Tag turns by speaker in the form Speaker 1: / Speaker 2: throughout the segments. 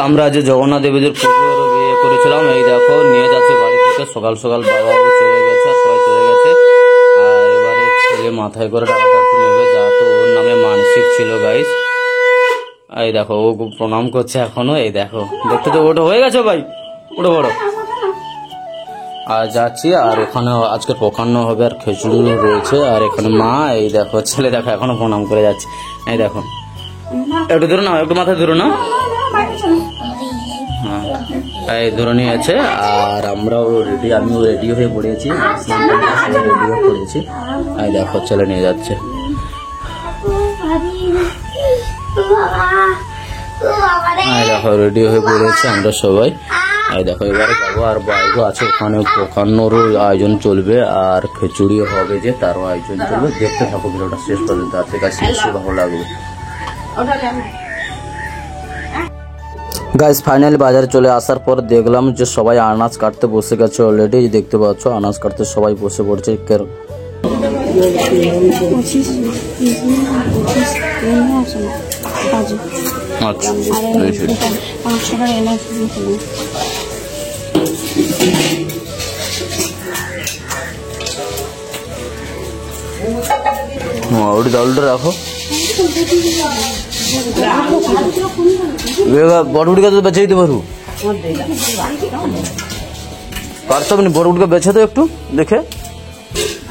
Speaker 1: আমরা যে জগন্নাথ দেবীদের পুজোর বিয়ে করেছিলাম, এই দেখো নিয়ে যাচ্ছে বাড়ি থেকে। সকাল সকাল বাবাও চলে গেছে, আর সবাই চলে গেছে। আর এবারে ছেলে মাথায় করে টাকাটা একটু নেবে, যা তো ওর নামে মানসিক ছিল গাইস। এই দেখো ও প্রণাম করছে এখনো। এই দেখো দেখতে তো ওটা হয়ে গেছে ভাই, ওটা বড়। আর যাচ্ছি, আর ওখানে আজকে পকান্ন হবে, আর খিচুড়ি রয়েছে। আর এখানে মা, এই দেখো ছেলে দেখো এখনো প্রণাম করে যাচ্ছে। এই দেখো একটু ধরো না, একটু মাথায় ধরো না। হ্যাঁ এই ধরে নিয়েছে। আর আমরাও রেডি, আমিও রেডি হয়ে পড়েছি, রেডি হয়ে পড়েছি। এই দেখো ছেলে নিয়ে যাচ্ছে। এই দেখো রেডি হয়ে পড়েছে আমরা সবাই। এই দেখো এবারে যাবো, আর বাইকও আছে ওখানে, পকানোরও আয়োজন চলবে, আর খিচুড়ি হবে যে তারও আয়োজন চলবে। দেখতে থাকো ভিডিওটা শেষ পর্যন্ত, আছে কাছে ভালো লাগবে। গাইস ফাইনালি বাজারে চলে আসার পর দেখলাম যে সবাই আনাজ কাটতে বসে গেছে অলরেডি। দেখতে পাচ্ছ আনাজ কাটতে সবাই বসে পড়ছে। ডালটা রাখো। বড়বুড়িকে তো বেছে দিতে পারবো, পারছো আপনি? বড়বুড়িকে বেছে তো একটু দেখে,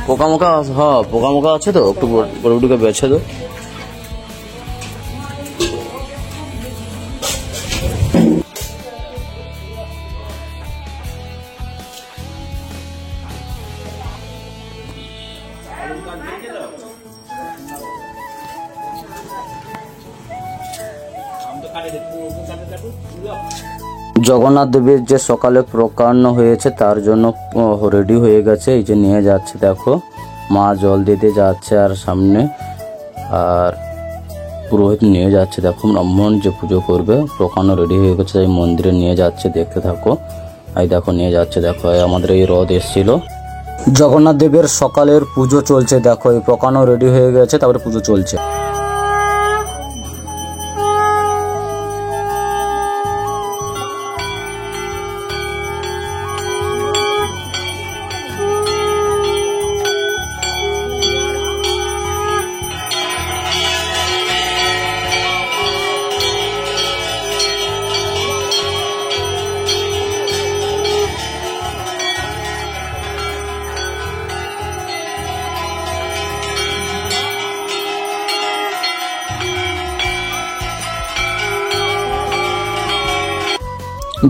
Speaker 1: পোকামোকা। হ্যাঁ পোকামোকা আছে তো, একটু বড়বুড়িকে বেছে দো। জগন্নাথ দেবের যে সকালে প্রকান্ন হয়েছে তার জন্য রেডি হয়ে গেছে। এই যে নিয়ে যাচ্ছে, দেখো মা জল দিতে যাচ্ছে আর সামনে, আর পুরোহিত নিয়ে যাচ্ছে। দেখো ব্রাহ্মণ যে পুজো করবে প্রকান্ন রেডি হয়ে গেছে, এই মন্দিরে নিয়ে যাচ্ছে। দেখতে থাকো, এই দেখো নিয়ে যাচ্ছে। দেখো আমাদের এই রথ এসেছিল। জগন্নাথ দেবের সকালের পুজো চলছে। দেখো এই প্রকান্ন রেডি হয়ে গেছে, তারপরে পুজো চলছে।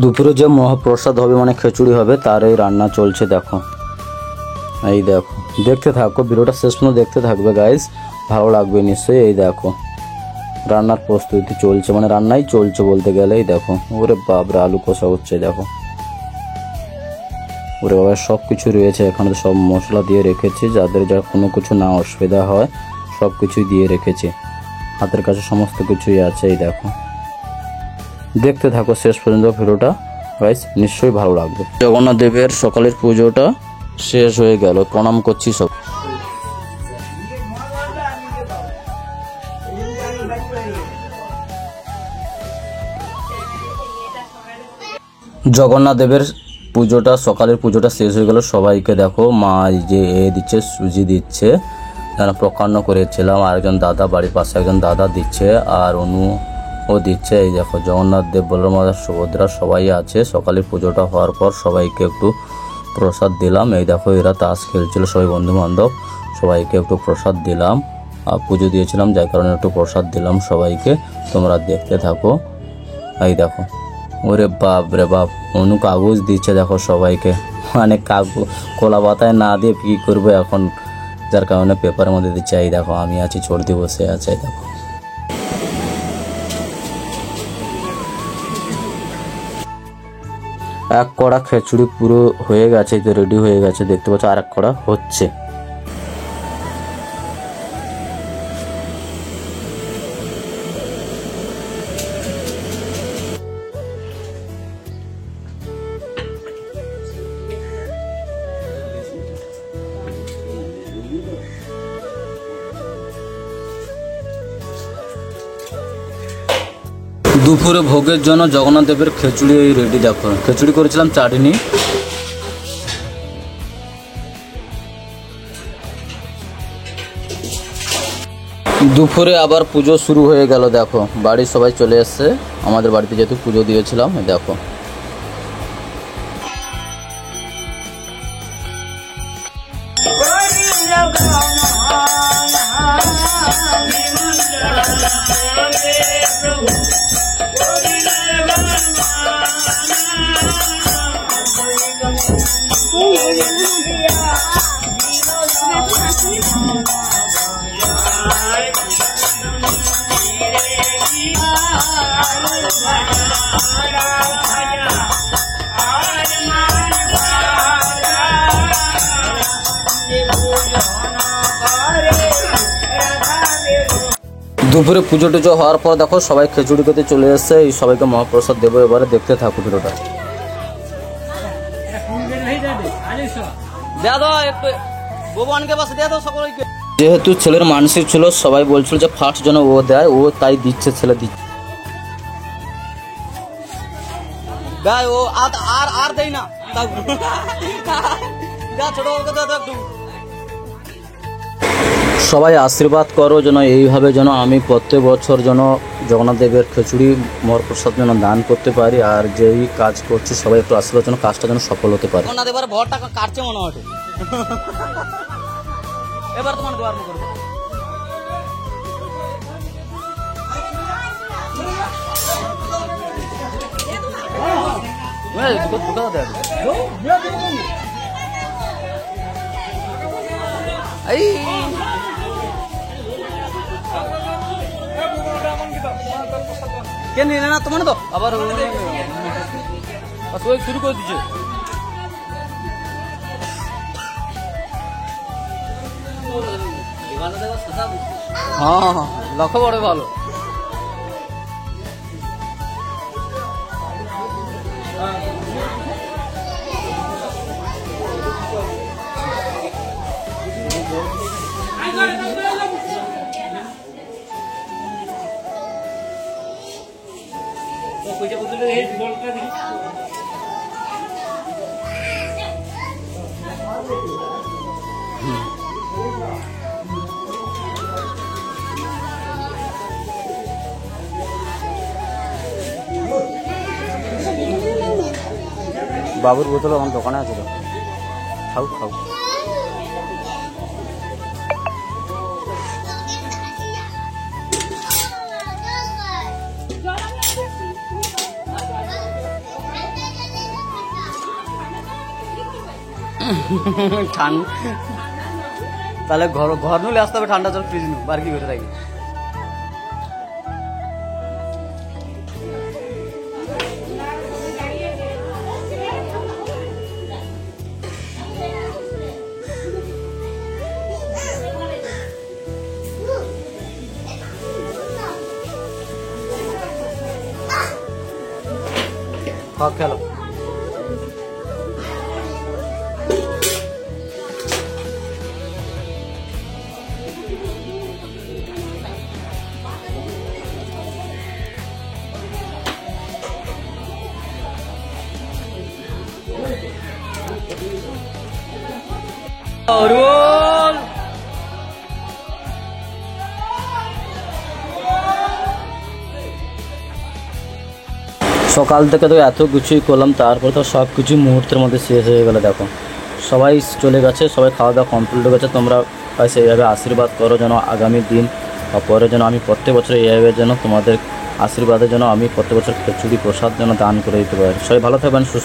Speaker 1: দুপুরে যে মহাপ্রসাদ হবে মানে খিচুড়ি হবে, তার এই রান্না চলছে। দেখো এই দেখো, দেখতে থাকো ভিডিওটা শেষ পর্যন্ত দেখতে থাকবে গাইস, ভালো লাগবে নিশ্চয়ই। এই দেখো রান্নার প্রস্তুতি চলছে, মানে রান্নাই চলছে বলতে গেলে। এই দেখো ওরে বাপরে আলু কষা হচ্ছে। দেখো ওরে বাবা সব কিছু রয়েছে এখানে, সব মশলা দিয়ে রেখেছে, যাদের যা কোনো কিছু না অসুবিধা হয় সব কিছুই দিয়ে রেখেছে, হাতের কাছে সমস্ত কিছুই আছে। এই দেখো দেখতে থাকো শেষ পর্যন্ত ভিডিওটা গাইস, নিশ্চয়ই ভালো লাগবে। জগন্নাথ দেবের সকালের পুজোটা শেষ হয়ে গেল, প্রণাম করছি সব। জগন্নাথ দেবের পুজোটা সকালের পুজোটা শেষ হয়ে গেল। সবাইকে দেখো মা যে দিচ্ছে, সুজি দিচ্ছে, যারা প্রকান্ন করেছিলাম। আর একজন দাদা বাড়ির পাশে একজন দাদা দিচ্ছে, আর অনু ও দিচ্ছে। এই দেখো জগন্নাথ দেব, বলরাম, সুভদ্রা সবাই আছে। সকালের পুজোটা হওয়ার পর সবাইকে একটু প্রসাদ দিলাম। এই দেখো এরা তাস খেলছিল, সবাই বন্ধু বান্ধব, সবাইকে একটু প্রসাদ দিলাম। আর পুজো দিয়েছিলাম যার কারণে একটু প্রসাদ দিলাম সবাইকে। তোমরা দেখতে থাকো। এই দেখো ওরে বাপ রে বাপ, অনু কাগজ দিচ্ছে দেখো সবাইকে, মানে কাগজ কলা পাতায় না দিয়ে কি করবো এখন, যার কারণে পেপারের মধ্যে দিচ্ছে। এই দেখো আমি আছি, চড়তে বসে আছে। এই দেখো এক কড়া খিচুড়ি পুরো হয়ে গেছে, যে রেডি হয়ে গেছে দেখতে পাচ্ছ, আর এক কড়া হচ্ছে। দুপুরে ভোগের জন্য জগন্নাথ দেবের খিচুড়ি রেডি। দেখো খিচুড়ি করেছিলাম, চাটনি। দুপুরে আবার পুজো শুরু হয়ে গেল। দেখো বাড়ির সবাই চলে এসছে আমাদের বাড়িতে, যেহেতু পুজো দিয়েছিলাম। দেখো দুপুরে পুজো টুজো হওয়ার পর দেখো সবাই খিচুড়ি খেতে চলে এসছে। এই সবাইকে মহাপ্রসাদ দেবো। এবারে দেখতে থাকো ভিডিওটা। যেহেতু ছেলের মানসিক ছিল, সবাই বলছিল যে ফার্স্ট যেন ও দেয়, ও তাই দিচ্ছে, ছেলে দিচ্ছে। ও আর দেয় না, সবাই আশীর্বাদ করো যেন এইভাবে যেন আমি প্রত্যেক বছর যেন জগন্নাথ দেবের খিচুড়ি মহাপ্রসাদ যেন দান করতে পারি। আর যেই কাজ করছি সবাই একটু আশীর্বাদ যেন কাজটা যেন সফল হতে পারে। জগন্নাথ এবার ভর টাকা কাটছে মনে হয়। এবার তোমার দোয়ার মুখ করবো। কেন নিলে না তোমার তো আবার শুরু করে দিচ্ছে। হ্যাঁ লক্ষ্য বড় ভালো। বাবুর বোতল আমার দোকানে আছে, তো খাও খাও। তাহলে ঘর নুলে আসতে হবে, ঠান্ডা জল ফ্রিজ নু বার কি করে থাকি। খেলো রোল। সকাল থেকে তো এত কিছুই করলাম, তারপর তো সব কিছু মুহূর্তের মধ্যে শেষ হয়ে গেলো। দেখো সবাই চলে গেছে, সবাই খাওয়া দাওয়া কমপ্লিট হয়ে গেছে। তোমরা সেইভাবে আশীর্বাদ করো যেন আগামী দিন বা পরে যেন আমি প্রত্যেক বছর এইভাবে যেন তোমাদের আশীর্বাদের জন্য আমি প্রত্যেক বছর খিচুড়ি প্রসাদ যেন দান করে দিতে পারি। সবাই ভালো থাকবেন, সুস্থ।